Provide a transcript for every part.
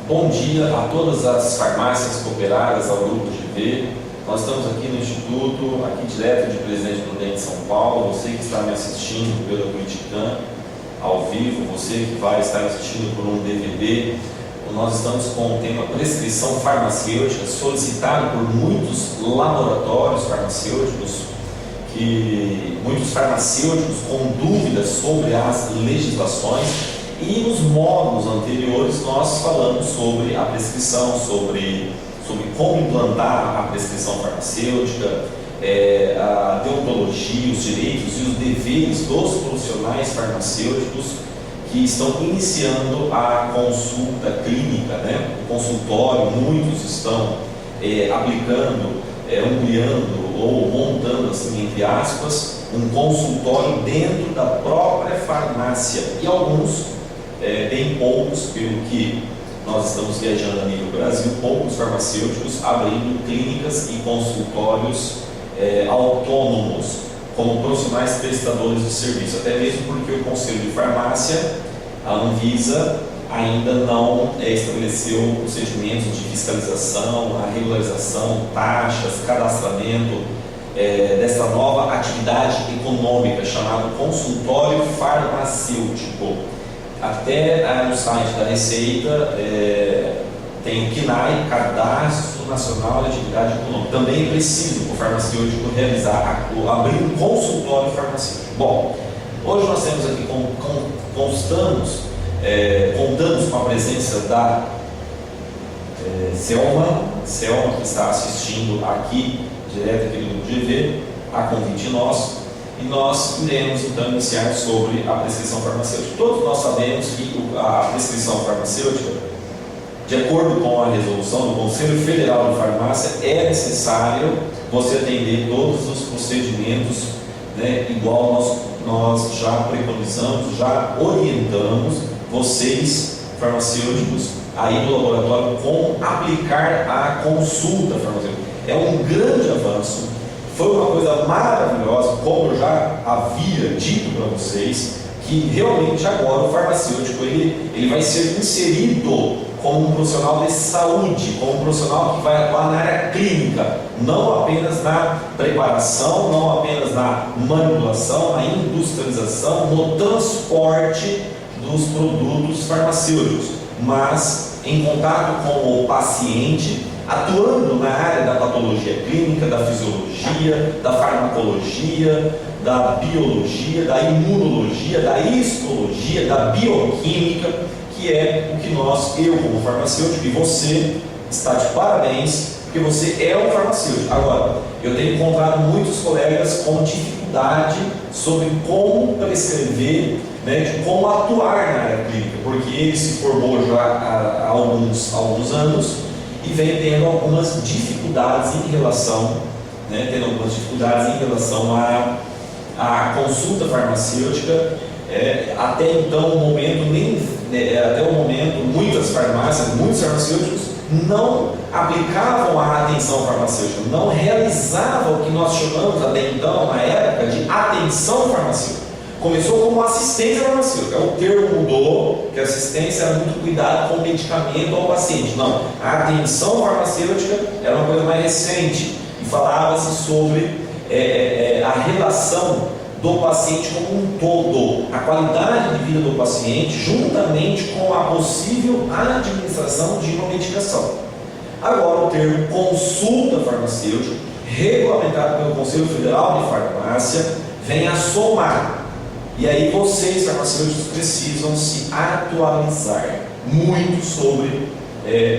Bom dia a todas as farmácias cooperadas ao Grupo GV. Nós estamos aqui no Instituto, aqui direto de Presidente Prudente de São Paulo. Você que está me assistindo pelo Criticam ao vivo, você que vai estar assistindo por um DVD, nós estamos com o tema prescrição farmacêutica, solicitado por muitos laboratórios farmacêuticos, muitos farmacêuticos com dúvidas sobre as legislações. E nos módulos anteriores nós falamos sobre a prescrição, sobre como implantar a prescrição farmacêutica, a deontologia, os direitos e os deveres dos profissionais farmacêuticos que estão iniciando a consulta clínica, né? O consultório, muitos estão aplicando, ampliando ou montando, assim, entre aspas, um consultório dentro da própria farmácia, e alguns, bem poucos, pelo que nós estamos viajando a nível Brasil, poucos farmacêuticos abrindo clínicas e consultórios autônomos, como profissionais prestadores de serviço, até mesmo porque o Conselho de Farmácia, a Anvisa, ainda não estabeleceu procedimentos de fiscalização, a regularização, taxas, cadastramento dessa nova atividade econômica chamada consultório farmacêutico. Até no site da Receita tem o CNAE, Cadastro Nacional de Atividade Econômica. Também é preciso o farmacêutico realizar, abrir um consultório farmacêutico. Bom, hoje nós temos aqui, contamos com a presença da Selma, que está assistindo aqui, direto aqui do GV, a convite nosso. E nós iremos então iniciar sobre a prescrição farmacêutica. Todos nós sabemos que a prescrição farmacêutica, de acordo com a resolução do Conselho Federal de Farmácia, é necessário você atender todos os procedimentos, né, igual nós já preconizamos, já orientamos vocês, farmacêuticos, aí do laboratório, como aplicar a consulta farmacêutica. É um grande avanço. Foi uma coisa maravilhosa, como eu já havia dito para vocês, que realmente agora o farmacêutico ele vai ser inserido como um profissional de saúde, como um profissional que vai atuar na área clínica, não apenas na preparação, não apenas na manipulação, na industrialização, no transporte dos produtos farmacêuticos, mas em contato com o paciente, atuando na área da patologia clínica, da fisiologia, da farmacologia, da biologia, da imunologia, da histologia, da bioquímica, que é o que eu como farmacêutico, e você está de parabéns, porque você é um farmacêutico. Agora, eu tenho encontrado muitos colegas com dificuldade sobre como prescrever, né, de como atuar na área clínica, porque ele se formou já há alguns anos, e vem tendo algumas dificuldades em relação, à consulta farmacêutica. Até então, até o momento, muitas farmácias, muitos farmacêuticos não aplicavam a atenção farmacêutica, não realizavam o que nós chamamos até então, na época, de atenção farmacêutica. Começou como assistência farmacêutica. O termo mudou, que a assistência era muito cuidado com o medicamento ao paciente. Não, a atenção farmacêutica era uma coisa mais recente e falava-se sobre a relação do paciente como um todo, a qualidade de vida do paciente, juntamente com a possível administração de uma medicação. Agora, o termo consulta farmacêutica, regulamentado pelo Conselho Federal de Farmácia, vem a somar. E aí vocês, farmacêuticos, precisam se atualizar muito sobre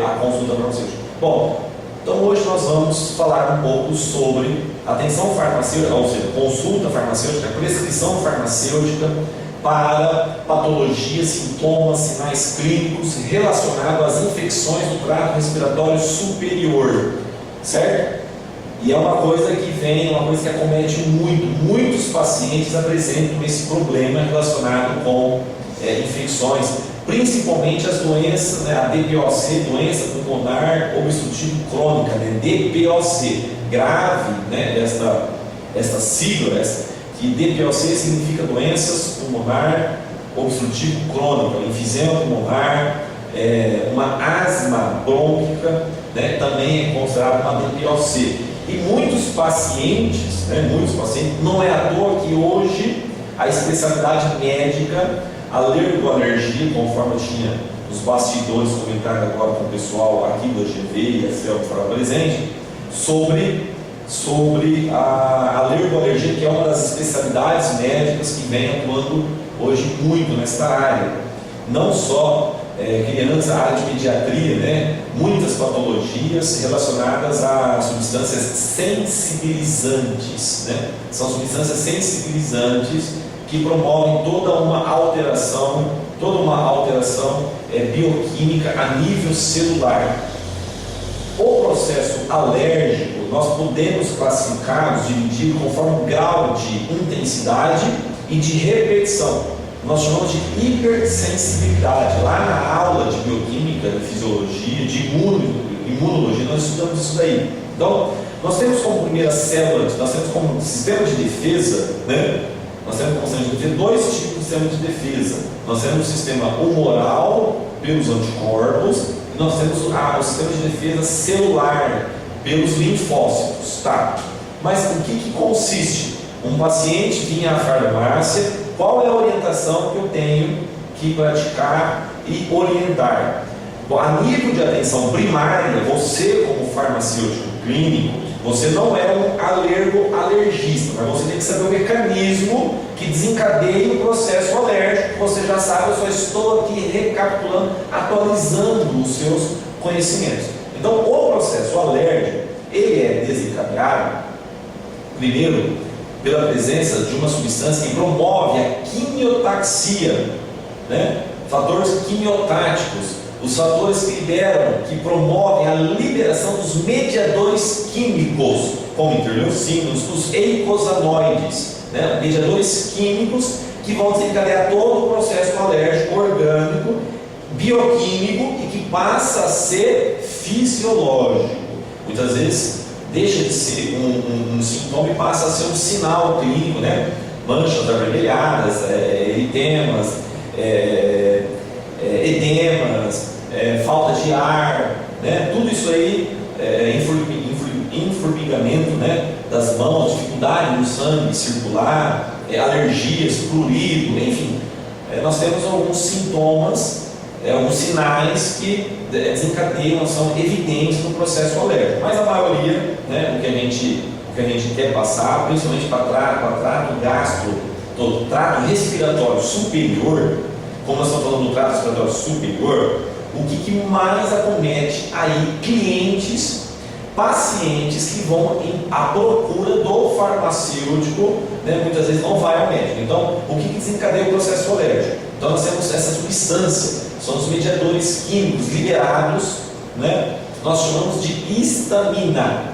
a consulta farmacêutica. Bom, então hoje nós vamos falar um pouco sobre atenção farmacêutica, ou seja, consulta farmacêutica, prescrição farmacêutica para patologias, sintomas, sinais clínicos relacionados às infecções do trato respiratório superior, certo? E é uma coisa que acomete muitos pacientes apresentam esse problema relacionado com infecções, principalmente as doenças, né, a DPOC, doença pulmonar obstrutiva crônica, né, DPOC, grave, né, esta sigla, que DPOC significa doenças pulmonar obstrutivo crônica, enfisema pulmonar, uma asma brônquica, né, também é considerada uma DPOC. E muitos pacientes, não é à toa que hoje a especialidade médica, alergoalergia, conforme eu tinha os bastidores comentado agora com o pessoal aqui do GV e a Selma estava presente, sobre a alergoalergia, que é uma das especialidades médicas que vem atuando hoje muito nesta área. Não só criança, a área de pediatria, né? Muitas patologias relacionadas a substâncias sensibilizantes, né? São substâncias sensibilizantes que promovem toda uma alteração bioquímica a nível celular. O processo alérgico nós podemos classificá-los, dividir conforme o grau de intensidade e de repetição. Nós chamamos de hipersensibilidade. Lá na aula de bioquímica, de fisiologia, de imunologia, nós estudamos isso daí. Então, nós temos como primeira célula, nós temos como sistema de defesa, né? Nós temos como sistema de defesa dois tipos de sistema de defesa. Nós temos o sistema humoral, pelos anticorpos, e nós temos o sistema de defesa celular, pelos linfócitos. Tá? Mas em que consiste? Um paciente vinha à farmácia, qual é a orientação que eu tenho que praticar e orientar? Bom, a nível de atenção primária, você como farmacêutico clínico, você não é um alergista, mas você tem que saber o mecanismo que desencadeia o processo alérgico. Você já sabe, eu só estou aqui recapitulando, atualizando os seus conhecimentos. Então, o processo alérgico, ele é desencadeado, primeiro, pela presença de uma substância que promove a quimiotaxia, né? Fatores quimiotáticos, os fatores que promovem a liberação dos mediadores químicos, como interleucinos, os eicosanoides, né? Mediadores químicos que vão desencadear todo o processo alérgico orgânico, bioquímico e que passa a ser fisiológico. Muitas vezes deixa de ser um sintoma e passa a ser um sinal clínico, né? Manchas avermelhadas, eritemas, edemas, falta de ar, né? Tudo isso aí, enformigamento, né? Das mãos, dificuldade no sangue circular, alergias, prurido, enfim. Nós temos alguns sintomas, alguns sinais que desencadeiam, são evidentes no processo alérgico, mas a maioria, né, o que a gente quer passar, principalmente para trato respiratório superior, como nós estamos falando do trato respiratório superior, o que mais acomete aí pacientes que vão à procura do farmacêutico, né, muitas vezes não vai ao médico. Então, o que desencadeia o processo alérgico? Então, nós temos essa substância, são os mediadores químicos liberados, né? Nós chamamos de histamina.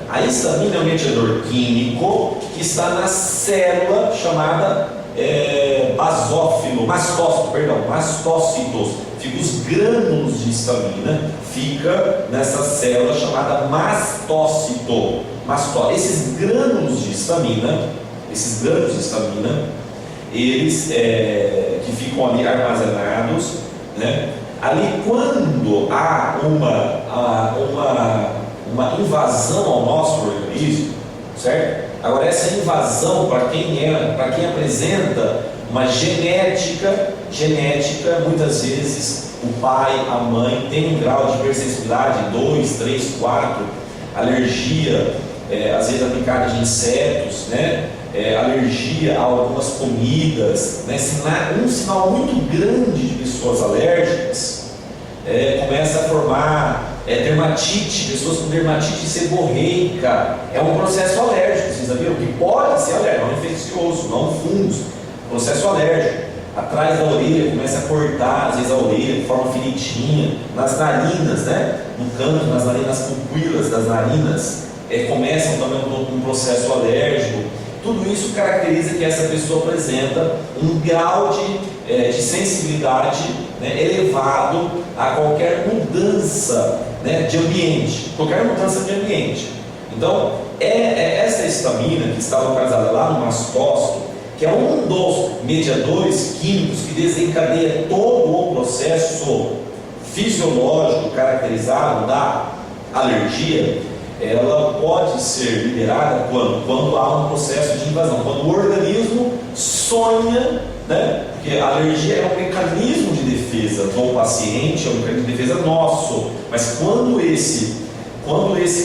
A histamina é um mediador químico que está na célula chamada mastócitos. Fica os grânulos de histamina, fica nessa célula chamada mastócito. Esses grânulos de histamina, eles que ficam ali armazenados, né? Ali quando há uma invasão ao nosso organismo, certo? Agora essa invasão, para quem apresenta uma genética, muitas vezes o pai, a mãe tem um grau de hipersensibilidade 2, 3, 4, alergia, às vezes aplicada de insetos, né? Alergia a algumas comidas, né? Um sinal muito grande de pessoas alérgicas começa a formar dermatite, pessoas com dermatite seborreica, é um processo alérgico, vocês sabiam? Que pode ser alérgico, não infeccioso, não fungos, processo alérgico. Atrás da orelha começa a cortar, às vezes a orelha, forma feritinha, nas narinas, né? No canto, nas pupilas das narinas, começam também um processo alérgico. Tudo isso caracteriza que essa pessoa apresenta um grau de sensibilidade, né, elevado a qualquer mudança, né, de ambiente. Então, essa histamina que está localizada lá no mastócito, que é um dos mediadores químicos que desencadeia todo o processo fisiológico caracterizado da alergia, ela pode ser liberada quando há um processo de invasão, quando o organismo sonha, né? Porque a alergia é um mecanismo de defesa do paciente, é um mecanismo de defesa nosso, mas quando esse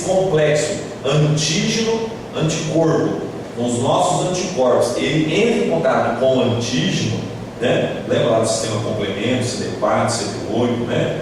complexo antígeno-anticorpo, os nossos anticorpos, ele entra em contato com o antígeno, né? Lembra lá do sistema complemento, CD4, CD8, né?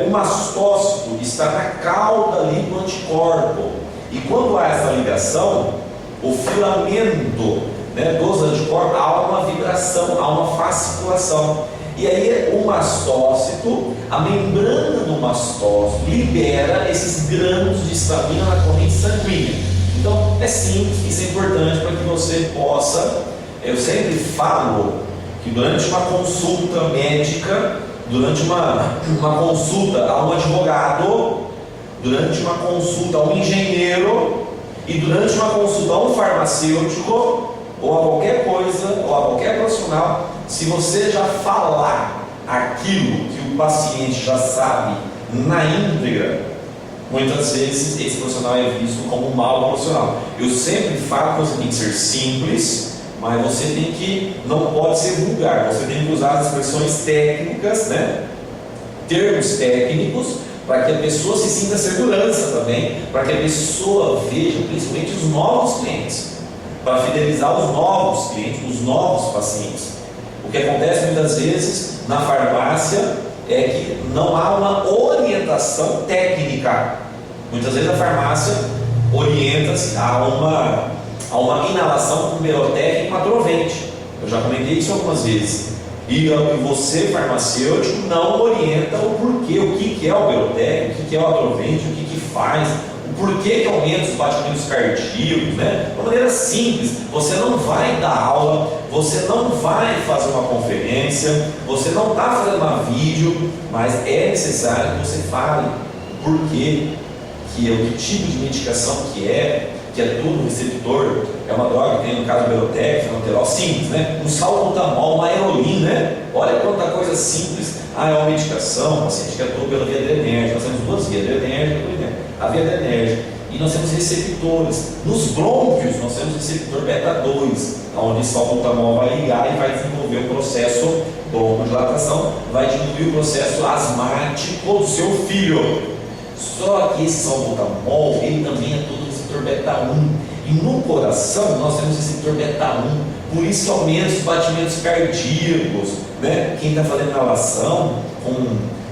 O mastócito está na cauda ali do anticorpo, e quando há essa ligação, o filamento, né, dos anticorpos, há uma vibração, há uma fasciculação, e aí o mastócito, a membrana do mastócito libera esses grãos de histamina na corrente sanguínea. Então é simples, isso é importante para que você possa, eu sempre falo que durante uma consulta médica, durante uma consulta a um advogado, durante uma consulta a um engenheiro e durante uma consulta a um farmacêutico ou a qualquer coisa, ou a qualquer profissional, se você já falar aquilo que o paciente já sabe na íntegra, muitas vezes esse profissional é visto como um mau profissional. Eu sempre falo que você tem que ser simples, mas você tem que, não pode ser vulgar, você tem que usar as expressões técnicas, né? Termos técnicos, para que a pessoa se sinta segurança também, para que a pessoa veja principalmente os novos clientes, para fidelizar os novos clientes, os novos pacientes. O que acontece muitas vezes na farmácia é que não há uma orientação técnica. Muitas vezes a farmácia orienta-se a uma inalação com Berotec e com Atrovente. Eu já comentei isso algumas vezes. E você, farmacêutico, não orienta o porquê, o que é o Berotec, o que é o Atrovente, o que faz, o porquê que aumenta os batimentos cardíacos, né? De uma maneira simples. Você não vai dar aula, você não vai fazer uma conferência, você não está fazendo uma vídeo, mas é necessário que você fale o porquê, que é o tipo de medicação que é tudo receptor, é uma droga que tem no caso do Berotec, Fenoterol, simples, né? Um salbutamol, uma aerolin, né? Olha quanta coisa simples. É uma medicação, o paciente que atua pela via adrenérgica. Nós temos duas vias, adrenérgica e a via adrenérgica. E nós temos receptores. Nos brônquios, nós temos receptor beta-2, onde esse salbutamol vai ligar e vai desenvolver o processo broncodilatação, vai diminuir o processo asmático do seu filho. Só que esse salbutamol, ele também atua no receptor beta-1. E no coração nós temos receptor beta-1. Por isso que aumenta os batimentos cardíacos, né? Quem está fazendo inalação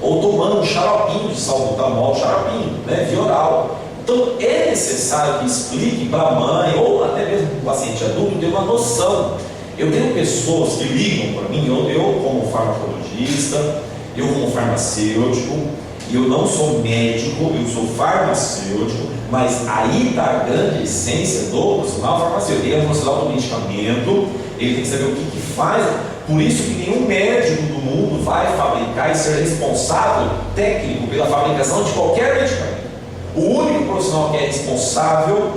ou tomando um xaropinho de salbutamol, xaropinho, né? Via oral. Então é necessário que explique para a mãe ou até mesmo para o paciente adulto ter uma noção. Eu tenho pessoas que ligam para mim, eu como farmacologista, eu como farmacêutico, eu não sou médico, eu sou farmacêutico, mas aí está a grande essência do profissional farmacêutico. Ele é um profissional do medicamento, ele tem que saber o que faz. Por isso que nenhum médico do mundo vai fabricar e ser responsável técnico pela fabricação de qualquer medicamento. O único profissional que é responsável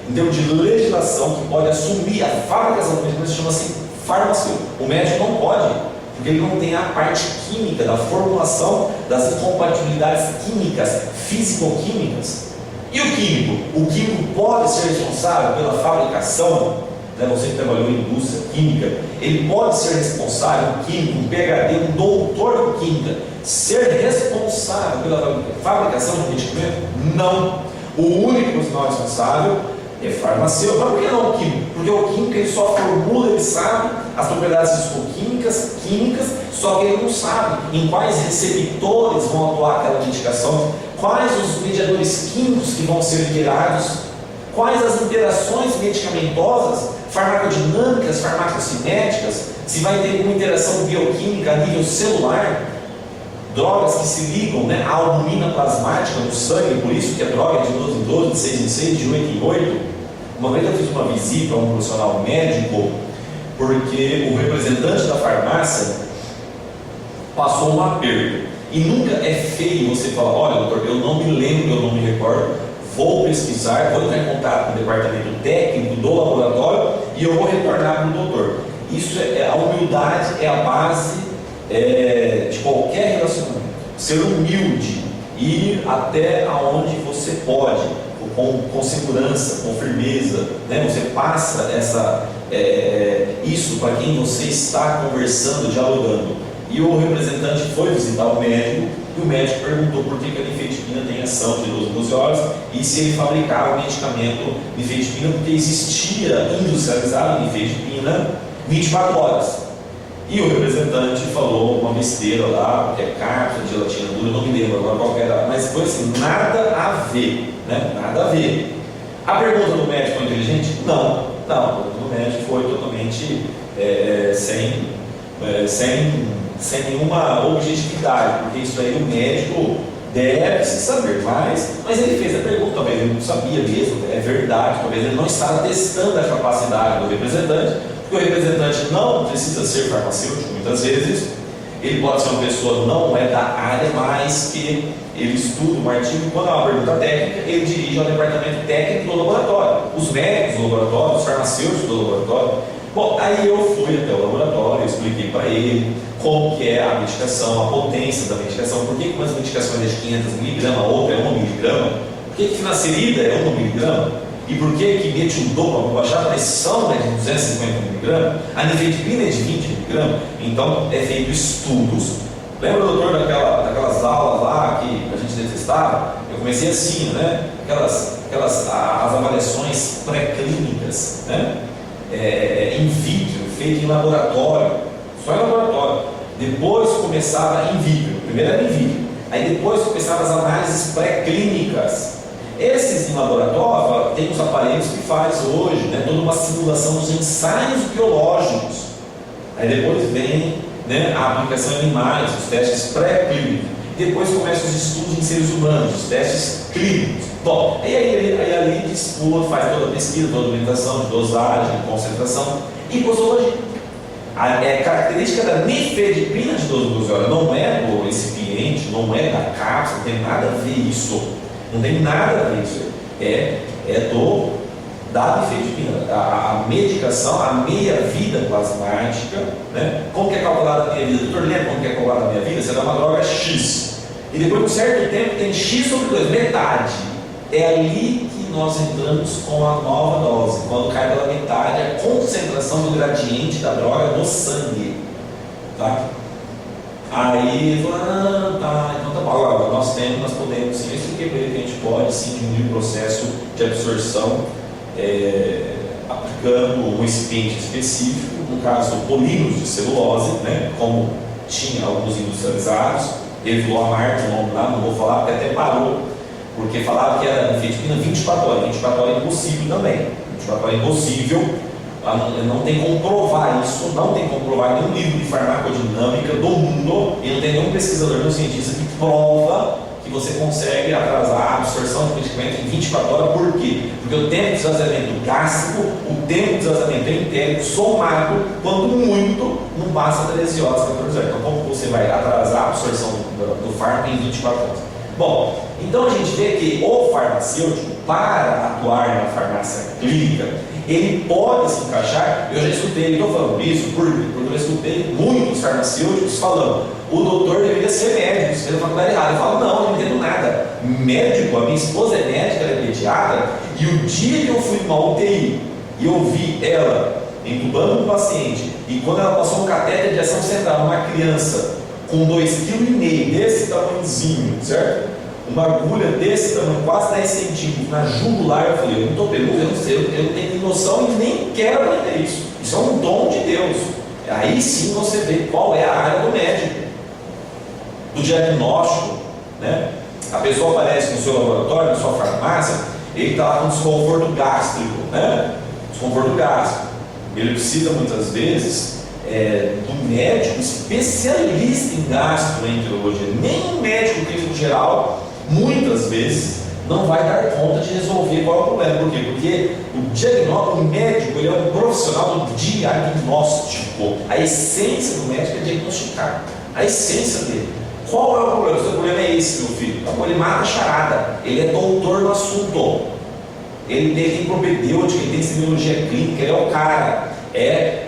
em termos de legislação, que pode assumir a fabricação do medicamento, chama-se farmacêutico. O médico não pode, porque ele não tem a parte química da formulação das incompatibilidades químicas, físico-químicas. E o químico? O químico pode ser responsável pela fabricação, né? Você que trabalhou em indústria química, ele pode ser responsável, um químico, um PhD, um doutor em química, ser responsável pela fabricação de medicamento? Não. O único profissional responsável é farmacêutico. Mas por que não o químico? Porque o químico ele só formula, ele sabe as propriedades físico-químicas, só que ele não sabe em quais receptores vão atuar aquela medicação, quais os mediadores químicos que vão ser liberados, quais as interações medicamentosas, farmacodinâmicas, farmacocinéticas, se vai ter alguma interação bioquímica a nível celular, drogas que se ligam, né, à albumina plasmática no sangue, por isso que a droga é de 12 em 12, de 6 em 6, de 8 em 8. Uma vez eu fiz uma visita a um profissional médico, porque o representante da farmácia passou um aperto. E nunca é feio você falar: olha, doutor, eu não me lembro, eu não me recordo, vou pesquisar, vou entrar em contato com o departamento técnico do laboratório e eu vou retornar para o doutor. Isso a humildade é a base de qualquer relacionamento. Ser humilde, ir até aonde você pode, com segurança, com firmeza, né? Você passa isso para quem você está conversando, dialogando. E o representante foi visitar o médico e o médico perguntou por que a nifedipina tem ação de 12 horas e se ele fabricava o medicamento nifedipina, porque existia industrializado nifedipina 24 horas. E o representante falou uma besteira lá, que é cápsula de gelatina dura, não me lembro agora qual que era, mas foi assim, nada a ver, né? Nada a ver. A pergunta do médico foi inteligente? Não. A pergunta do médico foi totalmente sem nenhuma objetividade, porque isso aí o médico deve se saber, mas ele fez a pergunta, talvez ele não sabia mesmo, é verdade, talvez ele não estava testando a capacidade do representante, porque o representante não precisa ser farmacêutico muitas vezes, ele pode ser uma pessoa não é da área, mas que ele estuda um artigo, e quando é uma pergunta técnica, ele dirige ao departamento técnico do laboratório, os médicos do laboratório, os farmacêuticos do laboratório. Bom, aí eu fui até o laboratório, expliquei para ele como que é a medicação, a potência da medicação, por que umas medicações é de 500 mg, a outra é 1 mg, por que finasterida é 1 mg, e por que metildopa, para baixar a pressão, é de 250 mg, a nifedipina é de 20 mg, então é feito estudos. Lembra, doutor, daquelas aulas lá que a gente detestava? Eu comecei assim, né? As avaliações pré-clínicas, né? In vitro, feito em laboratório, só em laboratório. Depois começava in vitro, primeiro era in vitro, aí depois começavam as análises pré-clínicas. Esses em laboratório, tem os aparelhos que faz hoje, né, toda uma simulação dos ensaios biológicos. Aí depois vem, né, a aplicação em animais, os testes pré-clínicos. Depois começam os estudos em seres humanos, os testes clínicos. Bom, aí ali dispua, faz toda a pesquisa, toda a alimentação, de dosagem, de concentração e posologia. A característica da nifedipina de 12 horas não é do recipiente, não é da cápsula, não tem nada a ver isso. Não tem nada a ver isso. É da nifedipina. A medicação, a meia-vida plasmática, né? Como que é calculada a meia-vida? Doutor, lembra como que é calculada a meia-vida? Você dá uma droga X. E depois de um certo tempo tem X sobre 2, metade. É ali que nós entramos com a nova dose. Quando cai pela metade, a concentração do gradiente da droga no sangue. Tá? Aí ele falou, então tá bom, agora nós podemos sim, eu expliquei para ele que a gente pode sim diminuir o processo de absorção aplicando um recipiente específico, no caso polímeros de celulose, né, como tinha alguns industrializados, revelou a marca, o nome lá, não vou falar, porque até parou, porque falava que era nifedipina 24 horas, 24 horas é impossível também, 24 horas é impossível. Não tem como provar isso, não tem como provar nenhum livro de farmacodinâmica do mundo e não tem nenhum pesquisador, nenhum cientista que prova que você consegue atrasar a absorção de medicamento em 24 horas. Por quê? Porque o tempo de desvazamento gástrico, o tempo de desvazamento entérico somado, quando muito, não passa 13 horas, 14 horas. Então como você vai atrasar a absorção do fármaco em 24 horas? Bom, então a gente vê que o farmacêutico, para atuar na farmácia clínica, ele pode se encaixar. Eu já escutei, estou falando isso porque eu escutei muitos farmacêuticos falando: o doutor deveria ser médico, você fez a faculdade errada. Eu falo: não, eu não entendo nada. Médico, a minha esposa é médica, ela é pediatra, e o dia que eu fui numa UTI e eu vi ela entubando um paciente, e quando ela passou um catéter de ação central, uma criança com 2,5 kg, desse tamanhozinho, certo? Uma agulha desse tamanho, quase 10 centímetros, na jugular, eu falei: eu não estou peludo, eu não sei, eu não tenho noção e nem quero aprender isso. Isso é um dom de Deus. Aí sim você vê qual é a área do médico, do diagnóstico, né? A pessoa aparece no seu laboratório, na sua farmácia, ele está lá com desconforto gástrico, né? Desconforto gástrico. Ele precisa muitas vezes do médico especialista em gastroenterologia. Nem um médico clínico geral, muitas vezes, não vai dar conta de resolver qual é o problema. Por quê? Porque o diagnóstico, o médico, ele é um profissional do diagnóstico. A essência do médico é diagnosticar. A essência dele. Qual é o problema? O seu problema é esse, meu filho. Então, ele mata a charada. Ele é doutor no assunto. Ele tem propedêutica, ele tem semiologia clínica, ele é o cara. É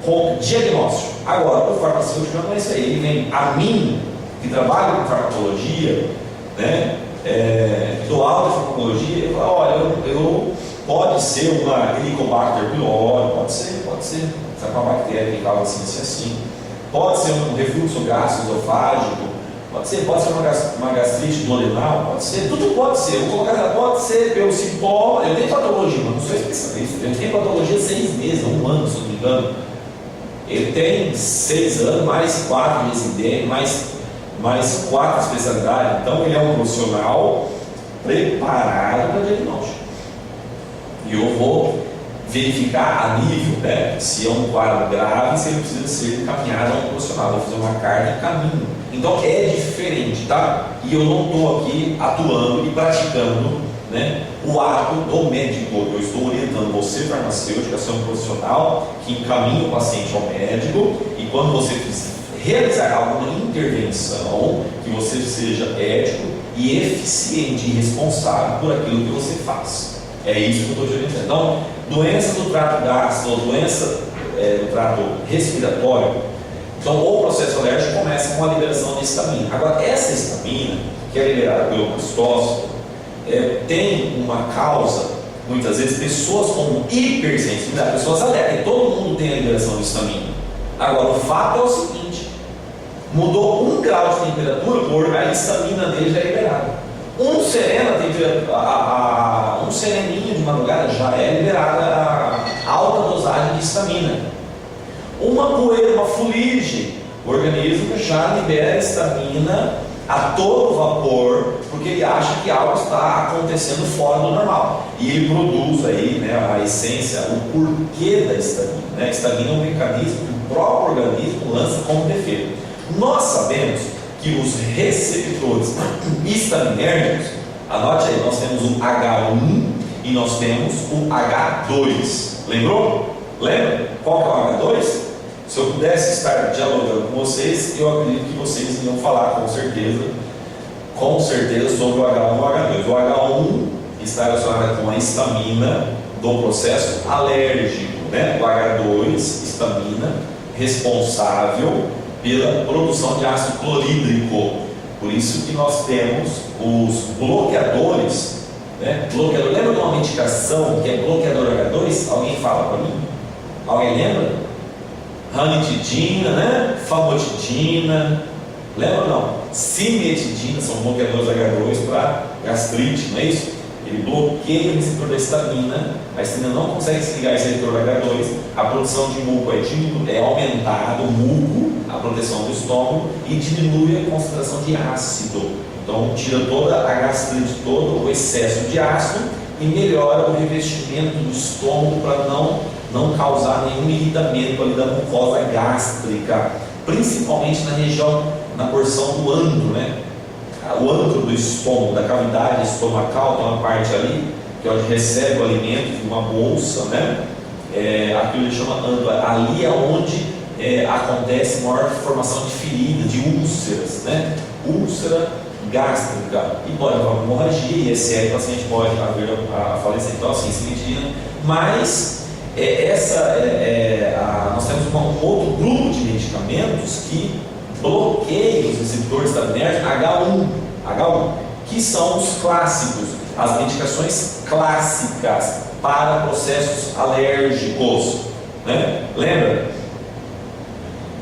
com diagnóstico. Agora, o farmacêutico não é isso aí. Ele vem a mim, que trabalha com farmacologia, né? Dou aula de farmacologia, ele fala, olha, eu pode ser uma Helicobacter pylori, pode ser. Essa é uma bactéria que causa assim. Pode ser um refluxo gastroesofágico, pode ser uma gastrite duodenal, pode ser, tudo pode ser. Eu vou colocar ela, pode ser pelo sintoma. Eu tenho patologia, mas não sou especialista. Eu tenho patologia 6 meses, 1 ano, se não me engano. Ele tem 6 anos, mais 4 de residência, mais 4 especialidades. Então ele é um profissional preparado para diagnóstico. E eu vou verificar a nível, né, se é um quadro grave, se ele precisa ser encaminhado a um profissional. Vou fazer uma carta e caminho. Então é diferente, tá? E eu não estou aqui atuando e praticando, né, o ato do médico. Eu estou orientando você, farmacêutico, a ser um profissional que encaminha o paciente ao médico, e quando você realizar alguma intervenção, que você seja ético e eficiente e responsável por aquilo que você faz. É isso que eu estou te orientando. Então, doença do trato gástrico, doença do trato respiratório, então o processo alérgico começa com a liberação de histamina. Agora, essa histamina, que é liberada pelo mastócito, tem uma causa, muitas vezes, pessoas com hipersensibilidade, pessoas alérgicas, todo mundo tem a liberação de histamina. Agora, o fato é o seguinte: mudou 1 grau de temperatura, a histamina dele já é liberada. Um sereninho de madrugada já é liberada a alta dosagem de histamina. Uma poeira, uma fuligem, o organismo já libera histamina a todo vapor, porque ele acha que algo está acontecendo fora do normal. E ele produz aí, né, a essência, o porquê da histamina. Né? A histamina é um mecanismo que o próprio organismo lança como defesa. Nós sabemos que os receptores histaminérgicos, anote aí, nós temos o H1 e nós temos o H2. Lembrou? Lembra? Qual que é o H2? Se eu pudesse estar dialogando com vocês, eu acredito que vocês iriam falar com certeza sobre o H1 e o H2. O H1 está relacionado com a histamina do processo alérgico, né? O H2, histamina, responsável pela produção de ácido clorídrico. Por isso que nós temos os bloqueadores, né? Lembra de uma medicação que é bloqueador H2? Alguém fala para mim? Alguém lembra? Ranitidina, né? Famotidina, lembra ou não? Cimetidina, são bloqueadores H2 para gastrite, não é isso? Ele bloqueia o receptor da histamina, a histamina não consegue se ligar a esse receptor H2, a produção de muco é aumentada, o muco, a proteção do estômago, e diminui a concentração de ácido. Então tira toda a gastrite, todo o excesso de ácido e melhora o revestimento do estômago para não causar nenhum irritamento ali da mucosa gástrica, principalmente na região, na porção do antro, né? O antro do estômago, da cavidade estomacal, tem uma parte ali que é onde recebe o alimento, uma bolsa, né? Aquilo ele chama antro. Ali é onde acontece maior formação de feridas, de úlceras, né? Úlcera gástrica, e pode haver uma hemorragia, e é sério, o paciente pode haver a falecer. Então, assim, se medida, mas nós temos um outro grupo de medicamentos que bloqueiam os receptores histaminérgicos H1, que são os clássicos, as medicações clássicas para processos alérgicos, né? Lembra?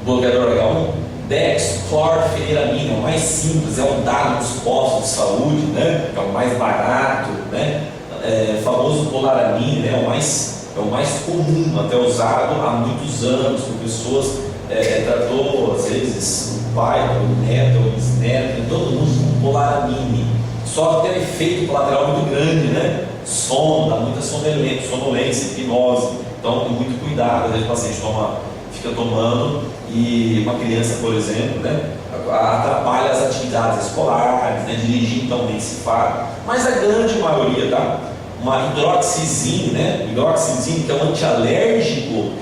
Bloqueador H1, dexclorfeniramina, é o mais simples, é o dado dos postos de saúde, né? É o mais barato, né? Famoso polaramina, né? É o mais comum, até usado há muitos anos por pessoas. Tratou às vezes o pai, o neto, o bisneto, todo mundo com polaramine. Só que tem um efeito colateral muito grande, né? Sono, dá muita sonolência, hipnose. Então, muito cuidado, às vezes o paciente fica tomando, e uma criança, por exemplo, né, atrapalha as atividades escolares, né? Dirigir então nem se fala. Mas a grande maioria, tá? Uma hidroxizina, né? Hidroxizina, que é um antialérgico,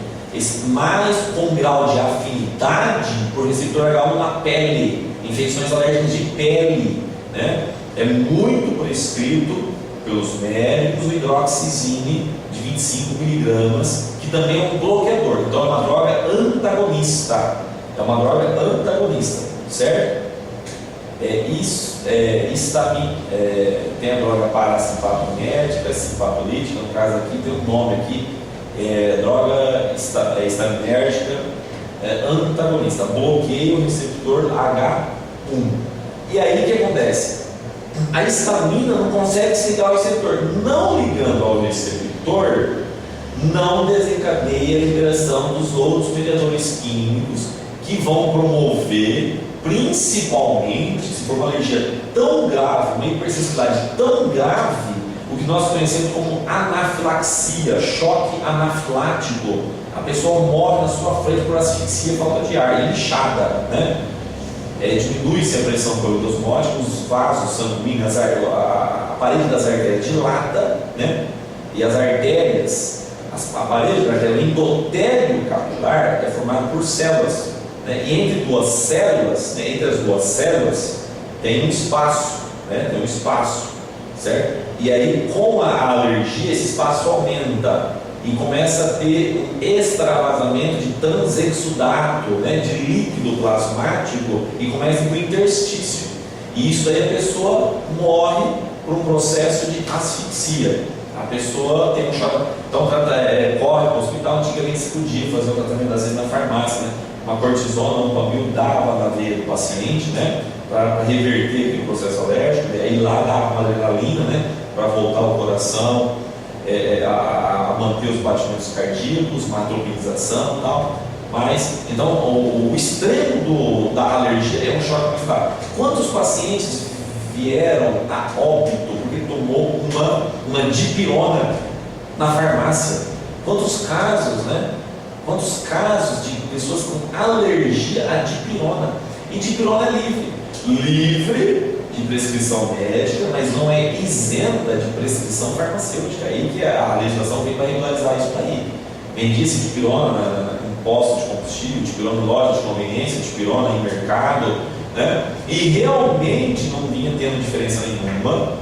mais com grau de afinidade por receptor H1 na pele. infecções alérgicas de pele, né? É muito prescrito pelos médicos o hidroxizine de 25 miligramas, que também é um bloqueador, então é uma droga antagonista, certo? Tem a droga parasimpatomética, simpatolítica, no caso aqui tem um nome aqui, droga estaminérgica antagonista, bloqueia o receptor H1. E aí o que acontece? A histamina não consegue se ligar ao receptor, não ligando ao receptor, não desencadeia a liberação dos outros mediadores químicos que vão promover, principalmente, se for uma alergia tão grave, uma hipersensibilidade tão grave, o que nós conhecemos como anafilaxia, choque anafilático. A pessoa morre na sua frente por asfixia, falta de ar, inchada, né? Diminui-se a pressão corodosmótica, os vasos sanguíneos, a parede das artérias dilata, né? E as artérias, a parede da artéria, o endotélio capilar é formado por células, né? E entre duas células, né? Entre as duas células tem um espaço, né? Tem um espaço, certo? E aí, com a alergia, esse espaço aumenta e começa a ter um extravasamento de transexudato, né, de líquido plasmático, e começa a ir para o interstício. E isso aí a pessoa morre por um processo de asfixia. A pessoa tem um choque. Então, corre para o hospital. Antigamente se podia fazer o tratamento, às vezes, na farmácia, né? Uma cortisona, um Pamil dava na veia do paciente, né, para reverter aquele processo alérgico. E aí lá dava uma adrenalina, né, para voltar ao coração. A manter os batimentos cardíacos, uma atropinização e tal. Mas, então, o extremo da alergia é um choque muito fraco. Quantos pacientes vieram a óbito porque tomou uma dipirona na farmácia? Quantos casos, né? Quantos casos de pessoas com alergia à dipirona? E dipirona é livre de prescrição médica, mas não é isenta de prescrição farmacêutica. Aí que a legislação vem para regularizar isso daí. Vendia-se dipirona em postos de combustível, dipirona em lojas de conveniência, dipirona em mercado, né? E realmente não vinha tendo diferença nenhuma,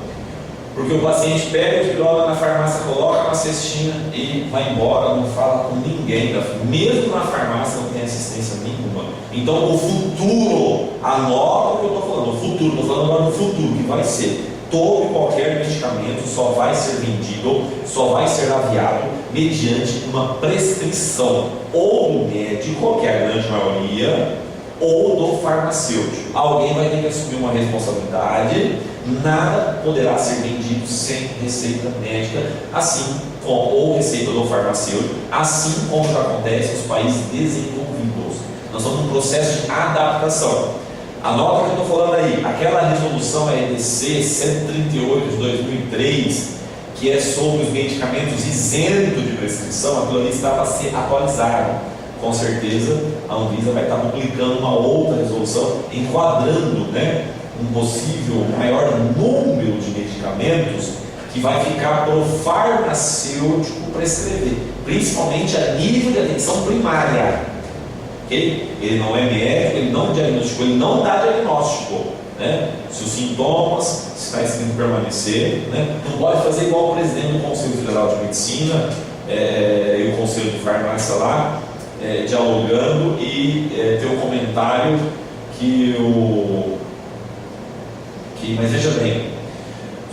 porque o paciente pega a dipirona na farmácia, coloca na cestinha e vai embora, não fala com ninguém, mesmo na farmácia não tem assistência nenhuma. Então o futuro, anota o que eu estou falando, estou falando agora do futuro, que vai ser: todo e qualquer medicamento só vai ser vendido, só vai ser aviado mediante uma prescrição ou do médico, que é a grande maioria, ou do farmacêutico. Alguém vai ter que assumir uma responsabilidade. Nada poderá ser vendido sem receita médica, assim como, ou receita do farmacêutico, assim como já acontece nos países desenvolvidos. Nós estamos num processo de adaptação. Anota o que eu estou falando aí, aquela resolução EDC 138 de 2003, que é sobre os medicamentos isentos de prescrição, aquilo ali estava a ser atualizado. Com certeza a Anvisa vai estar publicando uma outra resolução, enquadrando, né, um possível maior número de medicamentos que vai ficar para o farmacêutico prescrever, principalmente a nível de atenção primária. Okay? Ele não é médico, ele não diagnosticou, ele não dá diagnóstico, né? Se os sintomas, se está escrito permanecer, né? Não pode fazer igual o presidente do Conselho Federal de Medicina e o Conselho de Farmácia lá, dialogando e ter um comentário mas veja bem,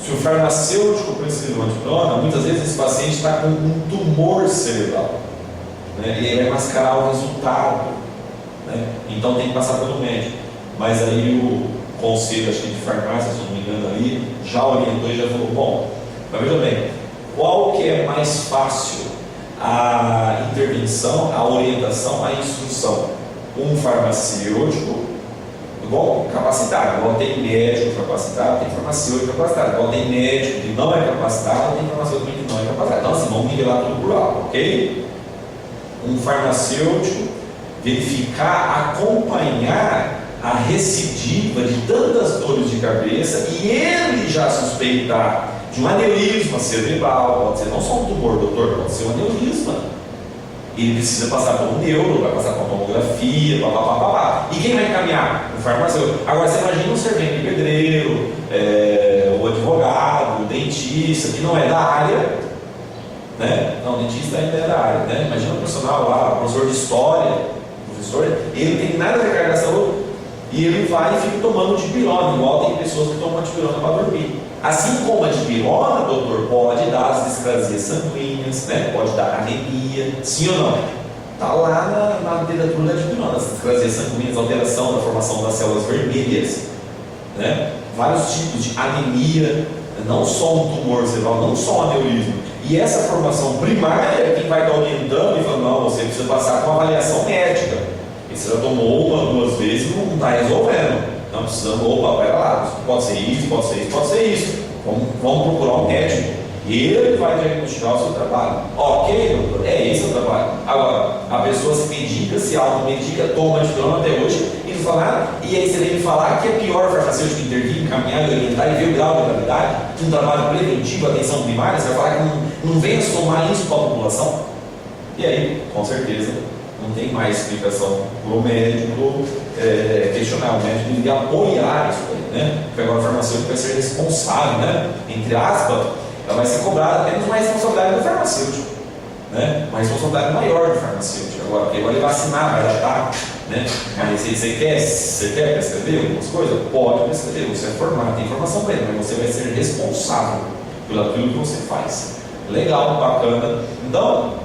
se o farmacêutico prescreveu antiprona, muitas vezes esse paciente está com um tumor cerebral, né? E ele vai mascarar o resultado, né? Então tem que passar pelo médico. Mas aí o conselho, acho que de farmácia, se não me engano, ali já orientou e já falou: bom, mas veja bem, qual que é mais fácil a intervenção, a orientação, a instrução? Um farmacêutico igual capacitado, igual tem médico capacitado, tem farmacêutico capacitado, igual tem médico que não é capacitado, tem farmacêutico que não é capacitado. Então assim, vamos nivelar tudo por alto, ok? Um farmacêutico verificar, acompanhar a recidiva de tantas dores de cabeça e ele já suspeitar de um aneurisma cerebral, pode ser não só um tumor, doutor, pode ser um aneurisma. Ele precisa passar por um neuro, vai passar por uma tomografia, radiografia, papapá. E quem vai encaminhar? O farmacêutico. Agora você imagina um servente pedreiro, o advogado, o dentista, que não é da área, né? Não, o dentista ainda é da área, né? Imagina um profissional lá, professor de história, ele tem nada a ver com a área da saúde, e ele vai e fica tomando dipirona, igual tem pessoas que tomam dipirona para dormir. Assim como a dipirona, doutor, pode dar as discrasias sanguíneas, né? Pode dar anemia, sim ou não? Está lá na literatura da dipirona, as discrasias sanguíneas, alteração da formação das células vermelhas, né? Vários tipos de anemia, não só um tumor cerebral, não só um aneurisma. E essa formação primária é quem vai estar orientando e falando, não, você precisa passar por uma avaliação médica. E você já tomou uma, duas vezes e não está resolvendo. Não precisando, opa, pera lá, pode ser isso, pode ser isso, pode ser isso. Vamos procurar um médico. Ele vai diagnosticar o seu trabalho. Ok, doutor, é esse o trabalho. Agora, a pessoa se medica, se automedica, toma dipirona até hoje e não fala nada. E aí você vem me falar que é pior o farmacêutico intervir, encaminhar, orientar e ver o grau de gravidade de um trabalho preventivo, atenção primária. Você vai falar que não venha somar isso para a população. E aí, com certeza, não tem mais explicação para o médico questionar. O médico deve apoiar isso aí, né? Porque agora o farmacêutico vai ser responsável, né? Entre aspas, ela vai ser cobrada apenas uma responsabilidade do farmacêutico, né? Uma responsabilidade maior do farmacêutico. Agora, porque agora ele vai assinar, vai datar, né? Mas você quer prescrever algumas coisas? Pode prescrever, você é formado, tem informação para ele, mas você vai ser responsável por aquilo que você faz. Legal, bacana. Então,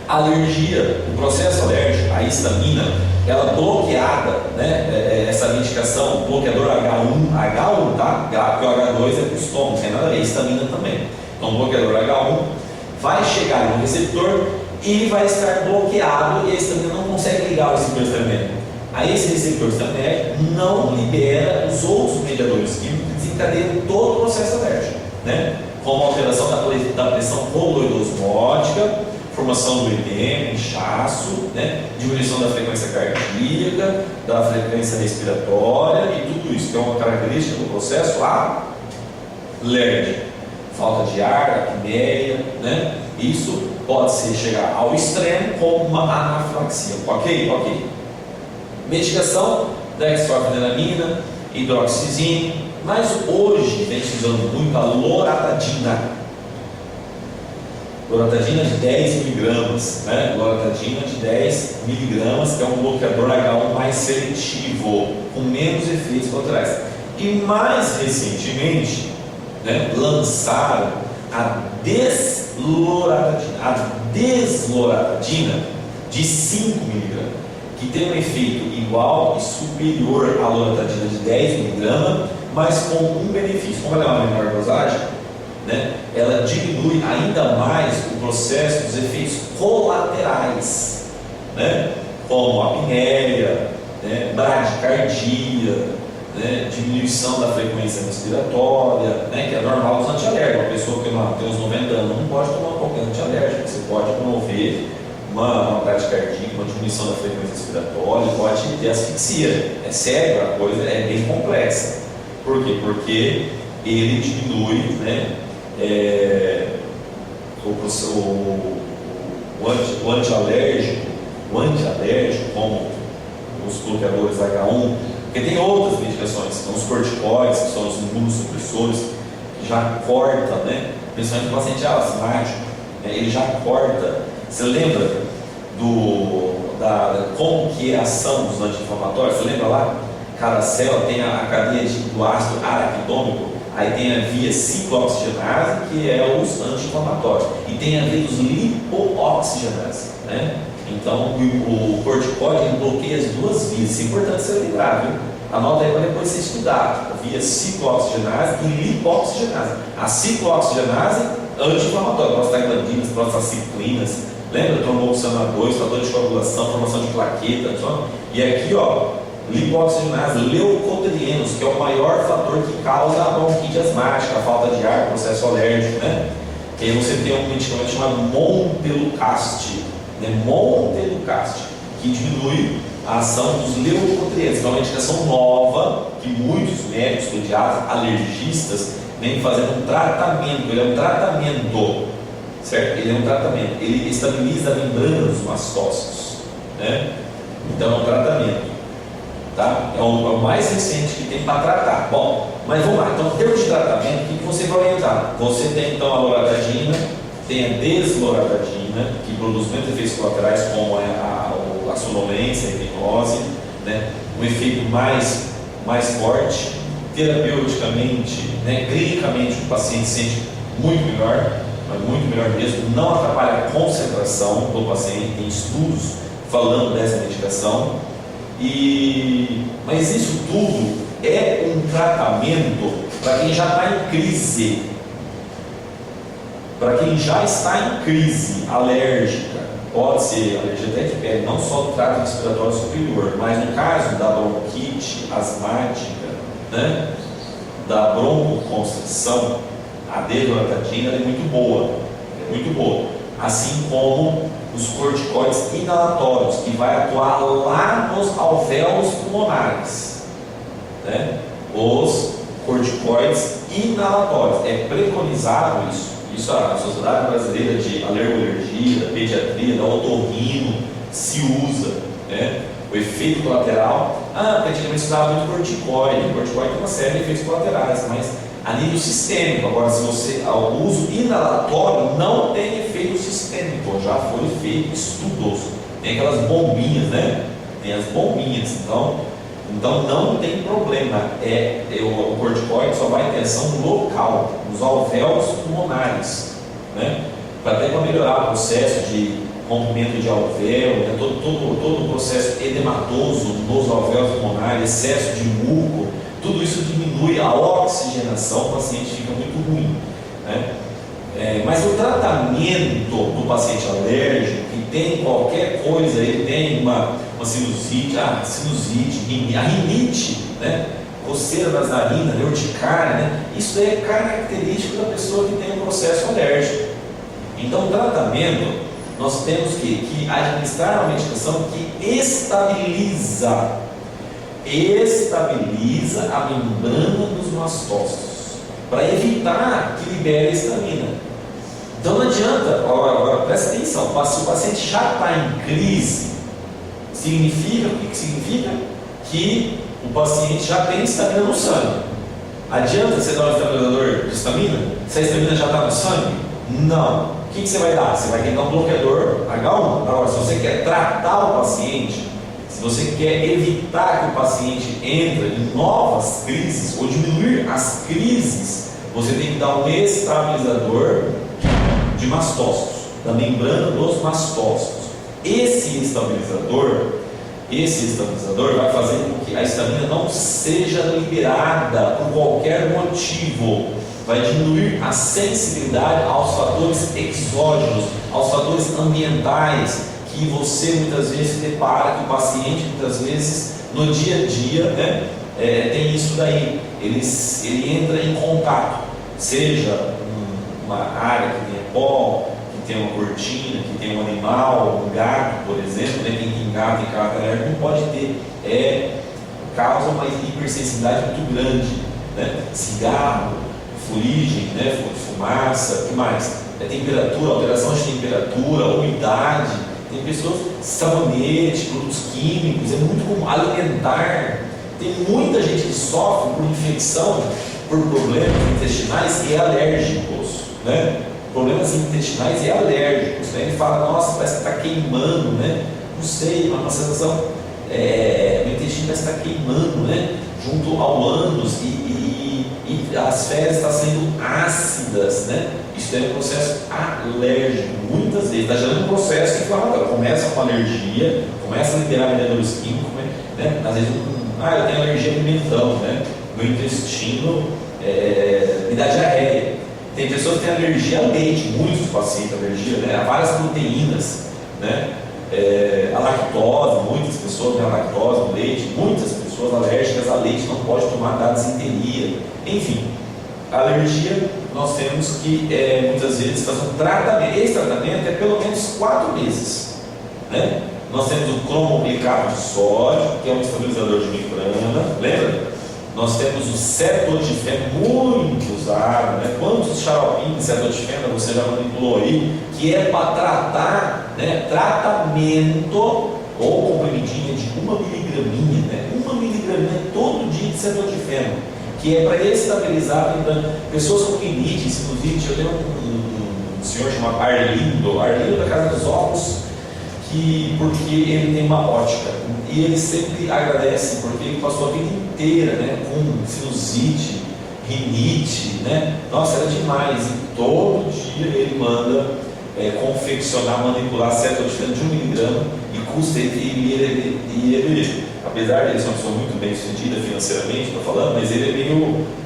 alergia, o processo alérgico, a histamina, ela bloqueada, né? Essa medicação, bloqueador H1, tá? Porque o H2 é para o estômago, não tem nada a ver, histamina também. Então, o bloqueador H1 vai chegar no receptor e vai estar bloqueado e a histamina não consegue ligar o receptor estaminérgico. Aí esse receptor estaminérgico não libera os outros mediadores químicos que desencadeiam todo o processo alérgico, né? Como alteração da pressão coloidosmótica, formação do edema, inchaço, né? Diminuição da frequência cardíaca, da frequência respiratória e tudo isso, que é uma característica do processo alérgico. Falta de ar, apneia, né? Isso pode chegar ao extremo como uma anafilaxia. Ok? Medicação, dextroamphetamina, hidroxizina, mas hoje vem se usando muito a loratadina. Loratadina de 10 miligramas, né? Loratadina de 10 miligramas, que é um bloqueador H1 mais seletivo, com menos efeitos colaterais. E mais recentemente, né, lançaram a desloratadina de 5 miligramas, que tem um efeito igual e superior à loratadina de 10 miligramas, mas com um benefício. Como ela é uma menor dosagem, né, ela diminui ainda mais o processo dos efeitos colaterais, né, como apneia, né, bradicardia, né, diminuição da frequência respiratória, né, que é normal dos antialérgicos. Uma pessoa que tem uns 90 anos não pode tomar qualquer antialérgico. Você pode promover uma bradicardia, uma diminuição da frequência respiratória, pode ter asfixia. É sério, a coisa é bem complexa. Por quê? Porque ele diminui, né, o antialérgico, como os bloqueadores H1, porque tem outras medicações, são os corticoides, que são os imunossupressores, que já corta, né? Principalmente o paciente asmático, né? Ele já corta. Você lembra como que é a ação dos anti-inflamatórios? Você lembra lá? Cada célula tem a cadeia do ácido araquidônico, aí tem a via ciclooxigenase, que é os anti-inflamatórios, e tem a via dos lipooxigenase, né? Então, o corticoide ele bloqueia as duas vias. Isso é importante você lembrar, viu? Anota aí para depois você estudar. Via ciclooxigenase e lipooxigenase. A ciclooxigenase, anti-inflamatória, prostaglandinas, prostaciclinas, lembra? Tromboxana 2, fator de coagulação, formação de plaqueta, e aqui, ó, lipooxigenase, leucotrienos, que é o maior fator que causa a bronquite asmática, a falta de ar, processo alérgico, né? E aí você tem um medicamento chamado Montelukast, né? Montelukast, que diminui a ação dos leucotrienos, que é uma medicação nova que muitos médicos, pediatras, alergistas vêm fazendo um tratamento. Ele é um tratamento, certo? Ele é um tratamento. Ele estabiliza a membrana dos mastócitos, né? Então é um tratamento. Tá? É o mais recente que tem para tratar. Bom, mas vamos lá. Então, em termos de tratamento, o que você vai orientar? Você tem então a loratadina, tem a desloratadina, que produz muitos efeitos colaterais, como a sonolência, a hipnose, né? Um efeito mais forte, terapeuticamente, né? Clinicamente, o paciente sente muito melhor, mas muito melhor mesmo. Não atrapalha a concentração do paciente, tem estudos falando dessa medicação. Mas isso tudo é um tratamento para quem já está em crise, para quem já está em crise alérgica, pode ser alergia até de pele, não só do trato respiratório superior, mas no caso da bronquite asmática, né, da broncoconstrição, a desloratadina é muito boa, assim como os corticoides inalatórios, que vai atuar lá nos alvéolos pulmonares, né? Os corticoides inalatórios, é preconizado isso a Sociedade Brasileira de Alergologia, da Pediatria, da Otorrino se usa, né? O efeito colateral, antigamente se usava muito corticoide tem uma série de efeitos colaterais, mas a nível sistêmico. Agora, se você, o uso inalatório não tem efeito sistêmico, já foi feito estudos. Tem aquelas bombinhas, né? Tem as bombinhas, então não tem problema. O corticoide só vai ter ação local, nos alvéolos pulmonares, né? Até para melhorar o processo de rompimento de alvéolo, né? todo o processo edematoso nos alvéolos pulmonares, excesso de muco. Tudo isso diminui a oxigenação, o paciente fica muito ruim, né? Mas o tratamento do paciente alérgico, que tem qualquer coisa, ele tem uma sinusite, a rinite, né? Coceira das narinas, urticária, né? Isso daí é característico da pessoa que tem um processo alérgico. Então, o tratamento, nós temos que administrar uma medicação que estabiliza a membrana dos mastócitos, para evitar que libere a histamina. Então não adianta, agora presta atenção, se o paciente já está em crise, o que significa? Que o paciente já tem histamina no sangue. Adianta você dar um estabilizador de histamina? Se a histamina já está no sangue? Não. O que você vai dar? Você vai tentar um bloqueador H1. Agora, se você quer tratar o paciente, se você quer evitar que o paciente entre em novas crises ou diminuir as crises, você tem que dar um estabilizador de mastócitos, da membrana dos mastócitos. Esse estabilizador vai fazer com que a histamina não seja liberada por qualquer motivo. Vai diminuir a sensibilidade aos fatores exógenos, aos fatores ambientais, que você muitas vezes se depara, que o paciente muitas vezes no dia a dia, né, tem isso daí. Ele entra em contato, seja uma área que tenha pó, que tenha uma cortina, que tenha um animal, um gato, por exemplo, né? Quem tem gato e gato alérgico não pode ter, causa uma hipersensibilidade muito grande, né? Cigarro, fuligem, né? Fumaça, o que mais? Temperatura, alteração de temperatura, umidade. Tem pessoas, sabonete, produtos químicos, é muito comum, alimentar. Tem muita gente que sofre por infecção, por problemas intestinais e alérgicos, né? Problemas intestinais e alérgicos, né? Ele fala, nossa, parece que está queimando, né? Não sei, uma sensação, o intestino parece que está queimando, né? Junto ao ânus e as fezes estão sendo ácidas, né? Isso é um processo alérgico, muitas vezes está gerando um processo inflamatório. Começa com alergia, começa a liberar mediadores químicos, né? Às vezes, eu tenho alergia a pimentão, né? Meu intestino me dá diarreia. Tem pessoas que têm alergia a leite, muitos pacientes alergia, né? A várias proteínas, né? A lactose, muitas pessoas têm a lactose no leite, muitas pessoas alérgicas a leite não podem tomar da disenteria. Enfim, a alergia nós temos que muitas vezes fazer um tratamento. Esse tratamento é pelo menos 4 meses, né? Nós temos o cromoglicato de sódio, que é um estabilizador de membrana, lembra? Nós temos o cetodifeno, muito usado, né? Quantos xaropinhos de cetodifeno você já manipulou aí, que é para tratar, né? Tratamento ou comprimidinha de 1 miligraminha, né? 1 miligraminha todo dia de cetodifeno, que é para estabilizar, lembrando, pessoas com rinite, sinusite. Eu tenho um senhor chamado Arlindo da Casa dos Ovos, porque ele tem uma ótica, e ele sempre agradece, porque ele passou a vida inteira, né, com sinusite, rinite, né? Nossa, era demais, e todo dia ele manda confeccionar, manipular cetodifeno de 1 miligrama, e custa ele, apesar de ele ser uma pessoa muito bem sucedida financeiramente, estou falando, mas ele é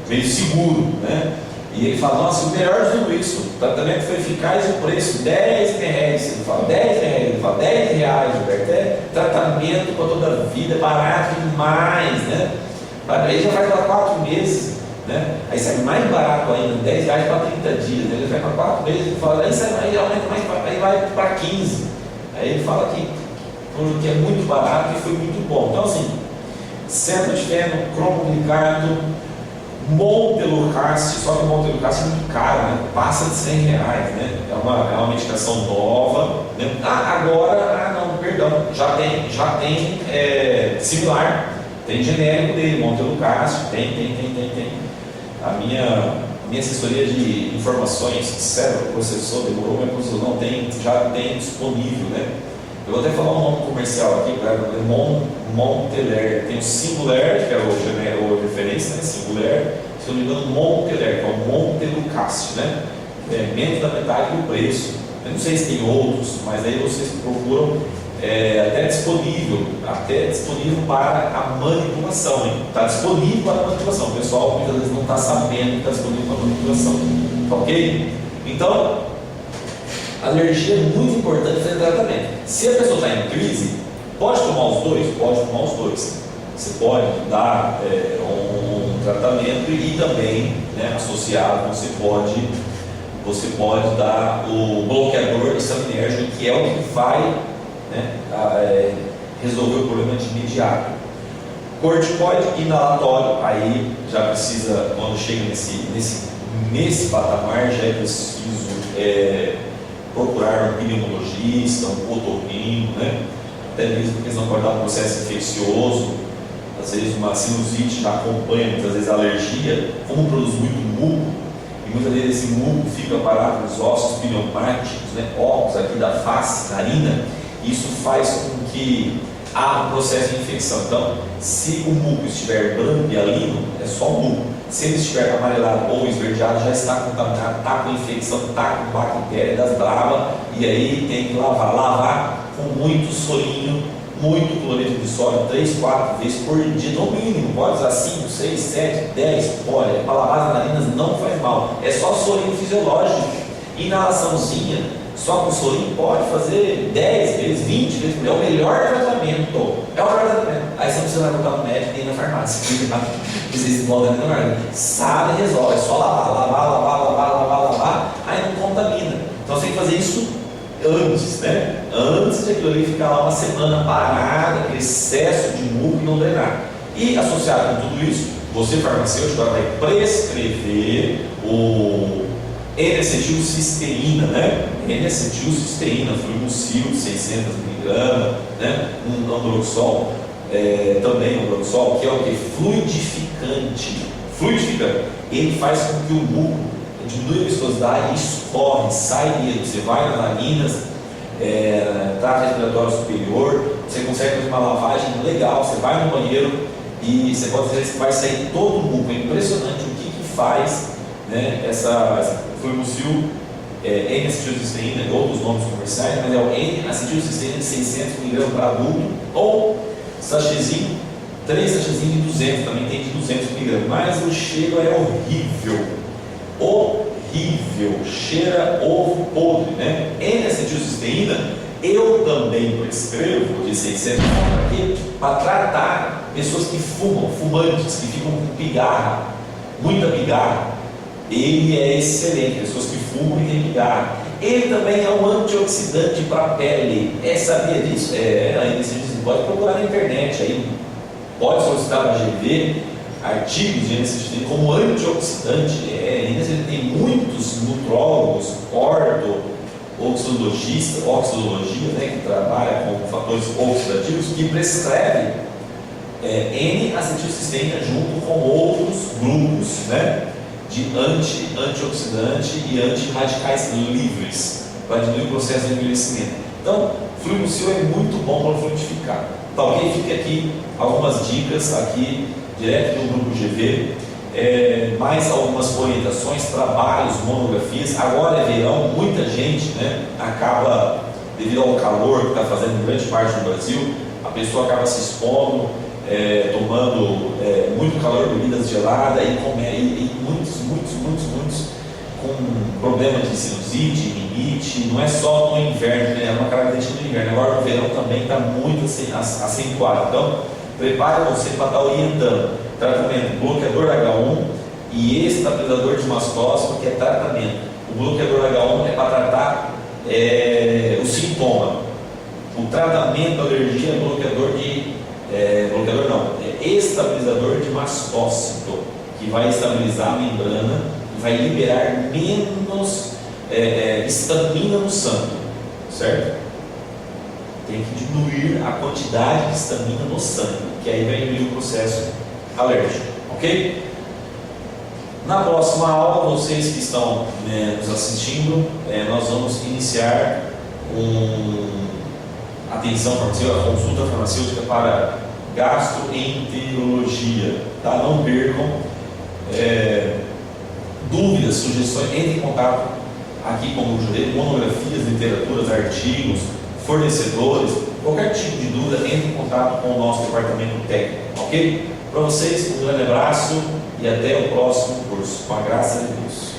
meio seguro, né? E ele fala, nossa, o melhor de tudo isso, o tratamento foi eficaz e o preço, R$10, ele fala, R$10, ele fala, R$10, Roberto, é tratamento para toda a vida, barato demais, né? Ele já faz para 4 meses, né? Aí sai mais barato ainda, R$10 para 30 dias, né? Ele vai para 4 meses, ele fala, aí aumenta mais, aí vai para 15. Aí ele fala que porque é muito barato e foi muito bom. Então assim, cetodifeno, cromoglicardo, Montelukast, só que o Montelukast é muito caro, né? Passa de R$100, né? É uma medicação nova, né? Já tem similar, tem genérico dele, Montelukast, tem. A minha assessoria de informações, cérebro, processor, demorou, mas processor não tem, já tem disponível, né? Eu vou até falar um nome comercial aqui, Monteler, tem o Singular, que é o referência, né? Singular, se eu não me engano, Monteler, que é o Montelukast, né? É menos da metade do preço. Eu não sei se tem outros, mas aí vocês procuram até disponível para a manipulação. Está disponível para a manipulação. O pessoal muitas vezes não está sabendo que está disponível para a manipulação. Tá ok? Então, alergia é muito importante fazer tratamento. Se a pessoa está em crise, pode tomar os dois? Pode tomar os dois. Você pode dar um tratamento e também, né, associado, você pode dar o bloqueador histamínérgico, que é o que vai, né, resolver o problema de imediato. Corticoide inalatório, aí já precisa, quando chega nesse patamar, já é preciso procurar um pneumologista, um otorrino, né? Até mesmo porque senão pode dar um processo infeccioso, às vezes uma sinusite já acompanha, muitas vezes a alergia, como produz muito muco, e muitas vezes esse muco fica parado nos ossos pneumáticos, né? Óculos aqui da face, narina, e isso faz com que há um processo de infecção. Então, se o muco estiver branco e alino, é só o muco. Se ele estiver amarelado ou esverdeado, já está contaminado, está com infecção, está com bactéria das bravas, e aí tem que lavar com muito sorinho, muito cloreto de sódio, 3, 4 vezes por dia, no mínimo. Pode usar 5, 6, 7, 10, olha, para lavar as narinas não faz mal, é só sorinho fisiológico. Inalaçãozinha, só com sorinho pode fazer 10 vezes, 20 vezes por dia, é o melhor tratamento. Aí você não precisa voltar no médico nem na farmácia. Vocês voltam na farmácia. Sabe, resolve, é só lavar, aí não contamina. Então você tem que fazer isso antes, né? Antes de aquilo ali ficar lá uma semana parada, aquele excesso de muco e não drenar. E associado com tudo isso, você farmacêutico vai prescrever o N-acetilcisteína, né? N-acetilcisteína, Fluimucil, 600 mg, né? Um Ambroxol, também um Ambroxol, que é o que? Fluidificante. Ele faz com que o muco diminui a viscosidade e escorre, sai dele. Você vai nas narinas, trato respiratório superior, você consegue fazer uma lavagem legal, você vai no banheiro e você pode dizer que vai sair todo o muco. É impressionante o que faz, né, essa Fluimucil, N-acetilcisteína, outros nomes comerciais, mas é o N-acetilcisteína de 600 mg para adulto, ou sachêzinho, 3 sachêzinhos de 200, também tem de 200 mg, mas o cheiro é horrível, cheira ovo podre, né? N-acetilcisteína eu também prescrevo de 600 mg aqui para tratar pessoas que fumam, fumantes, que ficam com pigarra, muita pigarra. Ele é excelente, pessoas que fumam e têm pigarra. Ele também é um antioxidante para a pele. Sabia disso? Ainda você pode procurar na internet aí, pode solicitar na GV artigos de N-acetilcisteína como antioxidante. Ainda tem muitos nutrólogos, oxidologia, né, que trabalha com fatores oxidativos, que prescreve N-acetilcisteína junto com outros grupos, né, de antioxidante e antirradicais livres, para diminuir o processo de envelhecimento. Então, fluimucil é muito bom para fluidificar. Talvez fique aqui algumas dicas aqui, direto do grupo GV, mais algumas orientações, trabalhos, monografias. Agora é verão, muita gente, né, acaba, devido ao calor que está fazendo em grande parte do Brasil, a pessoa acaba se expondo, tomando muito calor, bebidas geladas e muitos com problema de sinusite, rinite. Não é só no inverno, né? É uma característica do inverno. Agora no verão também está muito acentuado. Então, prepare você para estar orientando. Tratamento bloqueador H1 e estabilizador de mastócito, que é tratamento. O bloqueador H1 é para tratar o sintoma. O tratamento da alergia é estabilizador de mastócito, que vai estabilizar a membrana e vai liberar menos histamina no sangue, certo? Tem que diminuir a quantidade de histamina no sangue, que aí vai diminuir o processo alérgico, ok? Na próxima aula, vocês que estão nos assistindo, nós vamos iniciar atenção farmacêutica, a consulta farmacêutica para gastroenterologia, tá? Não percam. Dúvidas, sugestões, entre em contato aqui com o Jurei, monografias, literaturas, artigos, fornecedores, qualquer tipo de dúvida, entre em contato com o nosso departamento técnico, ok? Para vocês, um grande abraço e até o próximo curso, com a graça de Deus.